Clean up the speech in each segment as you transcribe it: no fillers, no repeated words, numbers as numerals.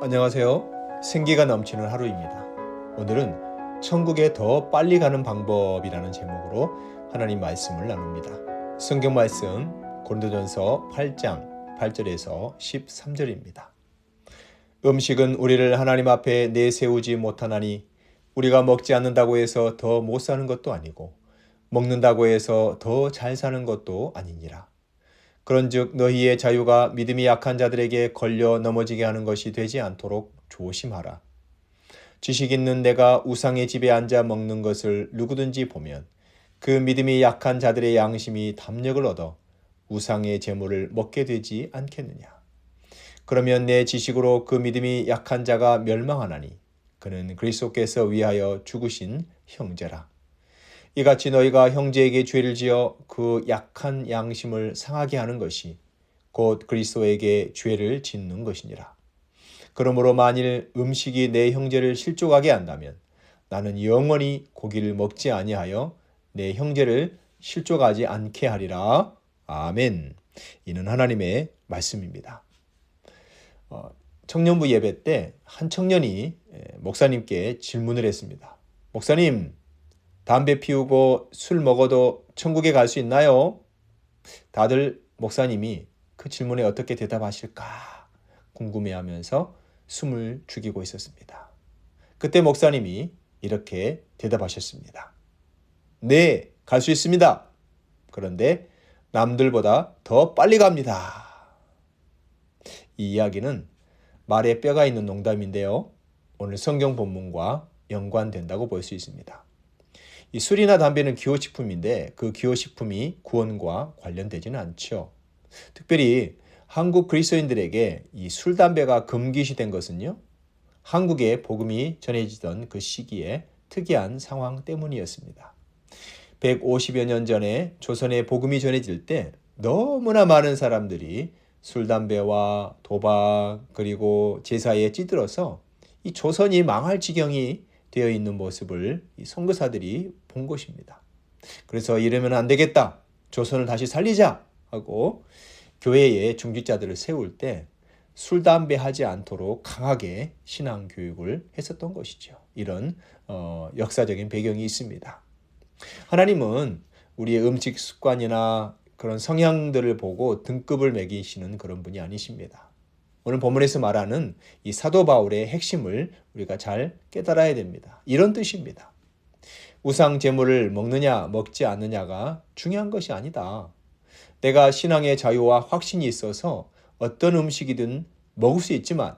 안녕하세요. 생기가 넘치는 하루입니다. 오늘은 천국에 더 빨리 가는 방법이라는 제목으로 하나님 말씀을 나눕니다. 성경 말씀 고린도전서 8장 8절에서 13절입니다. 음식은 우리를 하나님 앞에 내세우지 못하나니 우리가 먹지 않는다고 해서 더 못 사는 것도 아니고 먹는다고 해서 더 잘 사는 것도 아니니라. 그런즉 너희의 자유가 믿음이 약한 자들에게 걸려 넘어지게 하는 것이 되지 않도록 조심하라. 지식 있는 내가 우상의 집에 앉아 먹는 것을 누구든지 보면 그 믿음이 약한 자들의 양심이 담력을 얻어 우상의 제물을 먹게 되지 않겠느냐. 그러면 내 지식으로 그 믿음이 약한 자가 멸망하나니 그는 그리스도께서 위하여 죽으신 형제라. 이같이 너희가 형제에게 죄를 지어 그 약한 양심을 상하게 하는 것이 곧 그리스도에게 죄를 짓는 것이니라. 그러므로 만일 음식이 내 형제를 실족하게 한다면 나는 영원히 고기를 먹지 아니하여 내 형제를 실족하지 않게 하리라. 아멘. 이는 하나님의 말씀입니다. 청년부 예배 때 한 청년이 목사님께 질문을 했습니다. 목사님, 담배 피우고 술 먹어도 천국에 갈 수 있나요? 다들 목사님이 그 질문에 어떻게 대답하실까 궁금해하면서 숨을 죽이고 있었습니다. 그때 목사님이 이렇게 대답하셨습니다. 네, 갈 수 있습니다. 그런데 남들보다 더 빨리 갑니다. 이 이야기는 말에 뼈가 있는 농담인데요. 오늘 성경 본문과 연관된다고 볼 수 있습니다. 이 술이나 담배는 기호식품인데 그 기호식품이 구원과 관련되지는 않죠. 특별히 한국 그리스도인들에게 이 술, 담배가 금기시된 것은요. 한국에 복음이 전해지던 그 시기에 특이한 상황 때문이었습니다. 150여 년 전에 조선에 복음이 전해질 때 너무나 많은 사람들이 술, 담배와 도박 그리고 제사에 찌들어서 이 조선이 망할 지경이 되어 있는 모습을 이 선교사들이 본 것입니다. 그래서 이러면 안 되겠다. 조선을 다시 살리자 하고 교회에 중직자들을 세울 때 술, 담배 하지 않도록 강하게 신앙 교육을 했었던 것이죠. 이런 역사적인 배경이 있습니다. 하나님은 우리의 음식 습관이나 그런 성향들을 보고 등급을 매기시는 그런 분이 아니십니다. 오늘 본문에서 말하는 이 사도 바울의 핵심을 우리가 잘 깨달아야 됩니다. 이런 뜻입니다. 우상 제물을 먹느냐 먹지 않느냐가 중요한 것이 아니다. 내가 신앙의 자유와 확신이 있어서 어떤 음식이든 먹을 수 있지만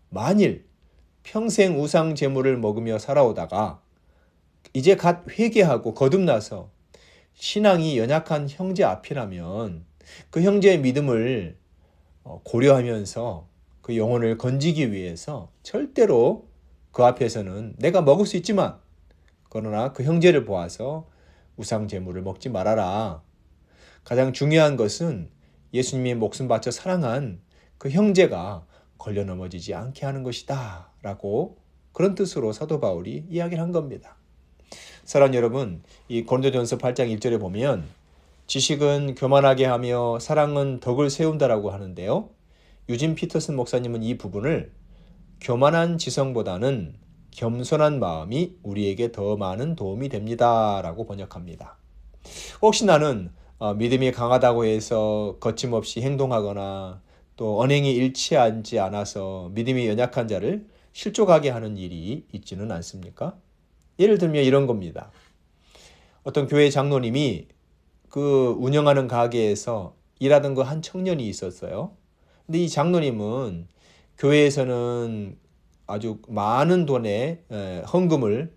만일 평생 우상 제물을 먹으며 살아오다가 이제 갓 회개하고 거듭나서 신앙이 연약한 형제 앞이라면 그 형제의 믿음을 고려하면서 그 영혼을 건지기 위해서 절대로 그 앞에서는 내가 먹을 수 있지만 그러나 그 형제를 보아서 우상 제물을 먹지 말아라. 가장 중요한 것은 예수님이 목숨 바쳐 사랑한 그 형제가 걸려 넘어지지 않게 하는 것이다 라고 그런 뜻으로 사도 바울이 이야기를 한 겁니다. 사랑하는 여러분, 이 고린도전서 8장 1절에 보면 지식은 교만하게 하며 사랑은 덕을 세운다라고 하는데요. 유진 피터슨 목사님은 이 부분을 교만한 지성보다는 겸손한 마음이 우리에게 더 많은 도움이 됩니다 라고 번역합니다. 혹시 나는 믿음이 강하다고 해서 거침없이 행동하거나 또 언행이 일치하지 않아서 믿음이 연약한 자를 실족하게 하는 일이 있지는 않습니까? 예를 들면 이런 겁니다. 어떤 교회 장로님이 그 운영하는 가게에서 일하던 그 한 청년이 있었어요. 근데 이 장로님은 교회에서는 아주 많은 돈의 헌금을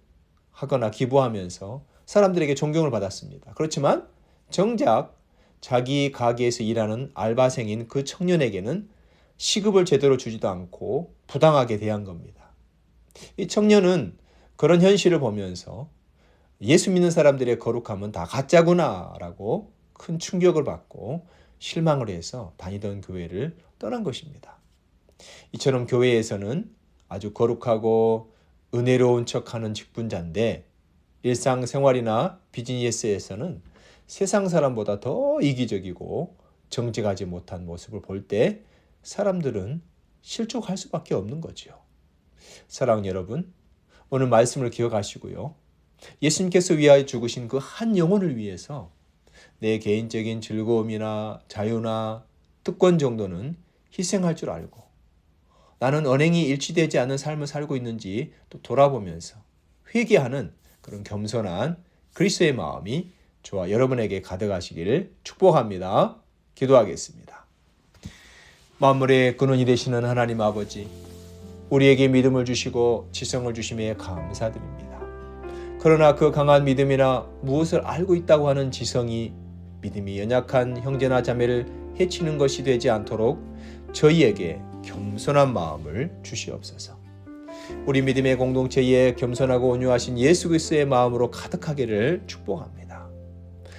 하거나 기부하면서 사람들에게 존경을 받았습니다. 그렇지만 정작 자기 가게에서 일하는 알바생인 그 청년에게는 시급을 제대로 주지도 않고 부당하게 대한 겁니다. 이 청년은 그런 현실을 보면서 예수 믿는 사람들의 거룩함은 다 가짜구나 라고 큰 충격을 받고 실망을 해서 다니던 교회를 떠난 것입니다. 이처럼 교회에서는 아주 거룩하고 은혜로운 척하는 직분자인데 일상생활이나 비즈니스에서는 세상 사람보다 더 이기적이고 정직하지 못한 모습을 볼 때 사람들은 실족할 수밖에 없는 거죠. 사랑하는 여러분, 오늘 말씀을 기억하시고요. 예수님께서 위하여 죽으신 그 한 영혼을 위해서 내 개인적인 즐거움이나 자유나 특권 정도는 희생할 줄 알고 나는 언행이 일치되지 않는 삶을 살고 있는지 또 돌아보면서 회개하는 그런 겸손한 그리스도의 마음이 저와 여러분에게 가득하시기를 축복합니다. 기도하겠습니다. 만물의 근원이 되시는 하나님 아버지, 우리에게 믿음을 주시고 지성을 주심에 감사드립니다. 그러나 그 강한 믿음이나 무엇을 알고 있다고 하는 지성이 믿음이 연약한 형제나 자매를 해치는 것이 되지 않도록 저희에게 겸손한 마음을 주시옵소서. 우리 믿음의 공동체에 겸손하고 온유하신 예수 그리스도의 마음으로 가득하기를 축복합니다.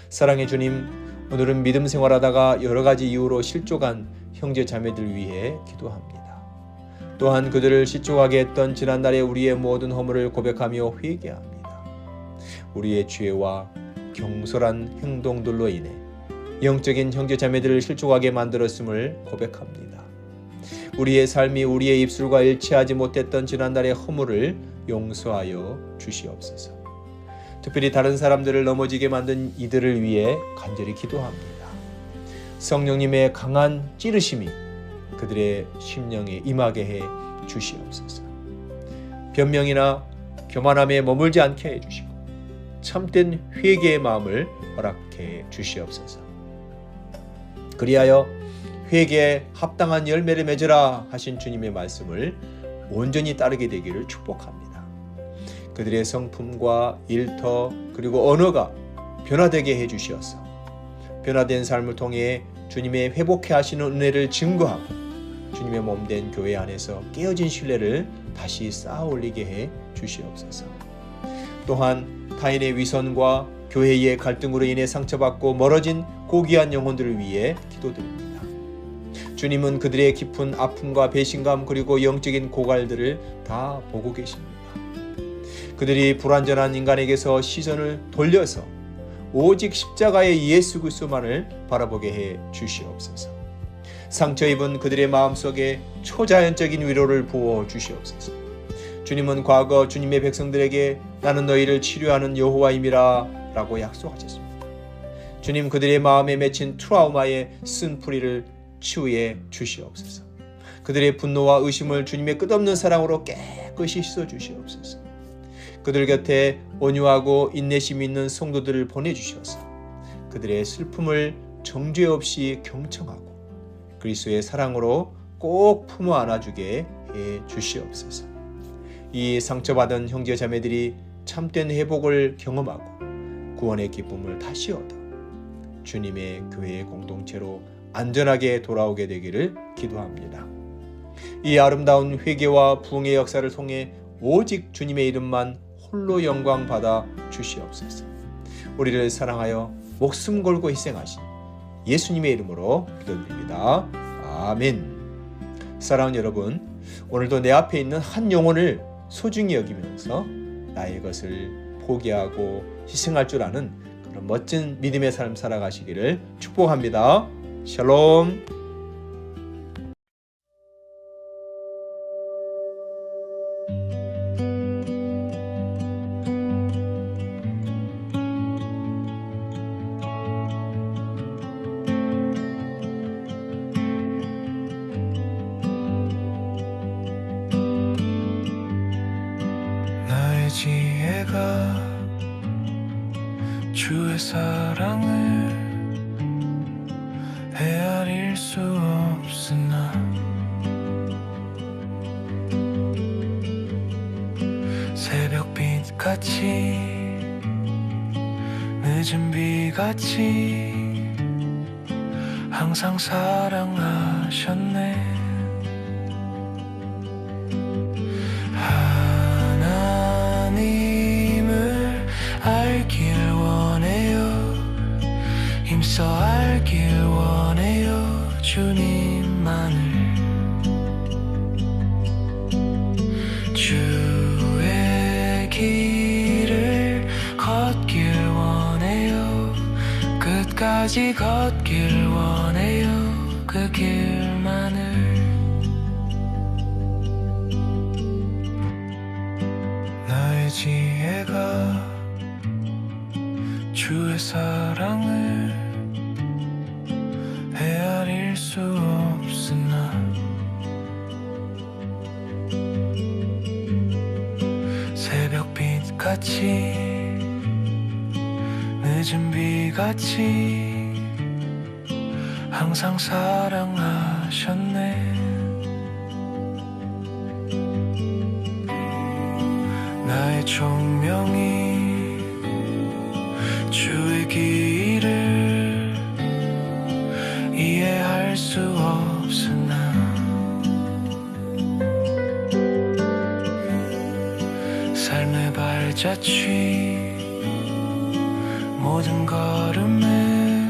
사랑의 주님, 오늘은 믿음 생활하다가 여러 가지 이유로 실족한 형제 자매들 위해 기도합니다. 또한 그들을 실족하게 했던 지난날의 우리의 모든 허물을 고백하며 회개합니다. 우리의 죄와 경솔한 행동들로 인해 영적인 형제 자매들을 실족하게 만들었음을 고백합니다. 우리의 삶이 우리의 입술과 일치하지 못했던 지난날의 허물을 용서하여 주시옵소서. 특별히 다른 사람들을 넘어지게 만든 이들을 위해 간절히 기도합니다. 성령님의 강한 찌르심이 그들의 심령에 임하게 해 주시옵소서. 변명이나 교만함에 머물지 않게 해 주시고 참된 회개의 마음을 허락해 주시옵소서. 그리하여 회개에 합당한 열매를 맺으라 하신 주님의 말씀을 온전히 따르게 되기를 축복합니다. 그들의 성품과 일터 그리고 언어가 변화되게 해주시어서 변화된 삶을 통해 주님의 회복해 하시는 은혜를 증거하고 주님의 몸된 교회 안에서 깨어진 신뢰를 다시 쌓아 올리게 해 주시옵소서. 또한 타인의 위선과 교회의 갈등으로 인해 상처받고 멀어진 고귀한 영혼들을 위해 기도드립니다. 주님은 그들의 깊은 아픔과 배신감 그리고 영적인 고갈들을 다 보고 계십니다. 그들이 불완전한 인간에게서 시선을 돌려서 오직 십자가의 예수 그리스도만을 바라보게 해 주시옵소서. 상처 입은 그들의 마음속에 초자연적인 위로를 부어 주시옵소서. 주님은 과거 주님의 백성들에게 나는 너희를 치료하는 여호와임이라 라고 약속하셨습니다. 주님, 그들의 마음에 맺힌 트라우마의 쓴뿌리를 치유해 주시옵소서. 그들의 분노와 의심을 주님의 끝없는 사랑으로 깨끗이 씻어 주시옵소서. 그들 곁에 온유하고 인내심 있는 성도들을 보내주셔서 그들의 슬픔을 정죄 없이 경청하고 그리스도의 사랑으로 꼭 품어 안아주게 해 주시옵소서. 이 상처받은 형제 자매들이 참된 회복을 경험하고 구원의 기쁨을 다시 얻어 주님의 교회의 공동체로 안전하게 돌아오게 되기를 기도합니다. 이 아름다운 회개와 부흥의 역사를 통해 오직 주님의 이름만 홀로 영광 받아 주시옵소서. 우리를 사랑하여 목숨 걸고 희생하신 예수님의 이름으로 기도드립니다. 아멘. 사랑하는 여러분, 오늘도 내 앞에 있는 한 영혼을 소중히 여기면서 나의 것을 포기하고 희생할 줄 아는 그런 멋진 믿음의 삶 살아가시기를 축복합니다. 샬롬. 나의 지혜가 주의 사랑을 헤아릴 수 없으나 새벽빛같이 늦은 비같이 항상 사랑하셨네. 하나님을 알길 원해요. 힘써 알길 원해요. 주님만을. 주의 길을 걷길 원해요. 끝까지 걷길 원해요. 그 길만을. 주의 사랑을 헤아릴 수 없으나 새벽빛같이 늦은 비같이 항상 사랑하셨네. 나의 총명이 주의 길을 이해할 수 없으나 삶의 발자취 모든 걸음에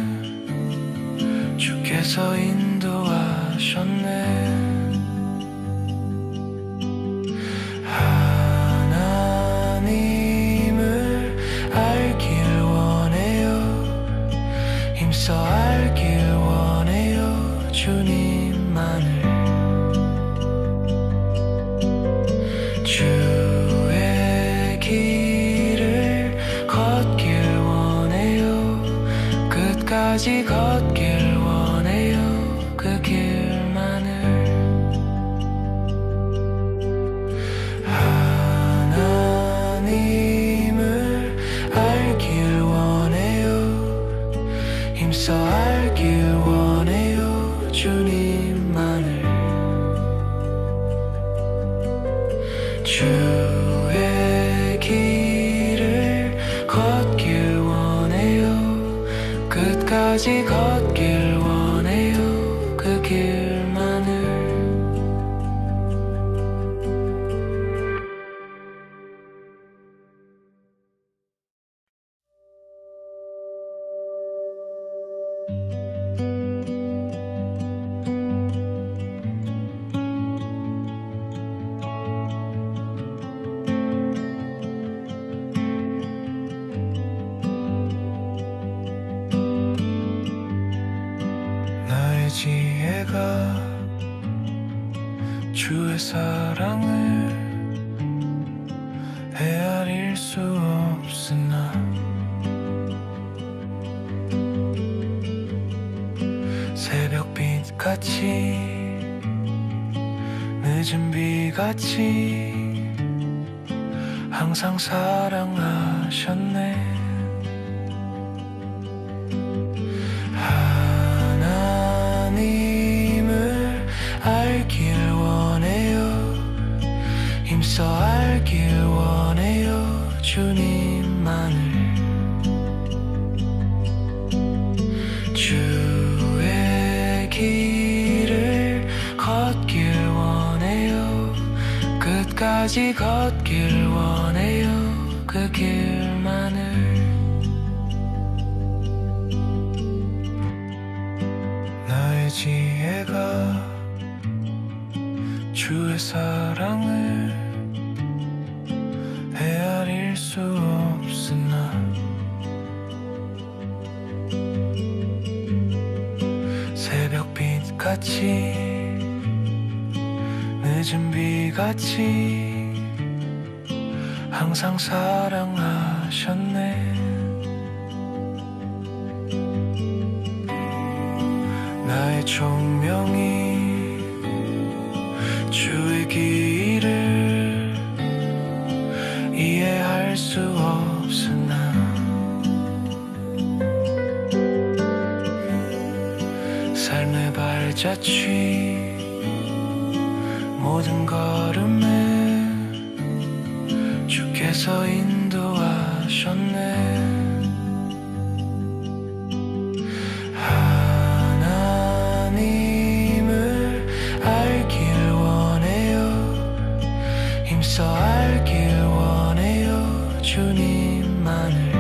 주께서 인도하셨네. 하나님을 알길 원해요. 힘써 알길 원해요. 주님만을. 주의 길을 걷길 원해요. 끝까지 걷길 원해요. 그 길만을. 하나님을 알길 원해요. 힘써 알길 원해요. 주님만을. 주의 길을 걷길 원해요. 끝까지 걷길 원해요. 그 길만을. 나의 지혜가 주의 사랑을 헤아릴 수 없으나 새벽빛같이 늦은 비같이 항상 사랑하셨네. 하나님을 알길 원해요. 힘써 알길 원해요. 주님만을. 주의 길을 걷길 원해요. 끝까지 걷길 원해요. 그 길만을. 나의 지혜가 주의 사랑을 헤아릴 수 없으나 새벽빛같이 늦은 비같이 항상 사랑하셨네. 나의 총명이 주의 길을 이해할 수 없으나 삶의 발자취 모든 걸음에 주께서 인도하셨네. 하나님을 알길 원해요. 힘써 알길 원해요. 주님만을.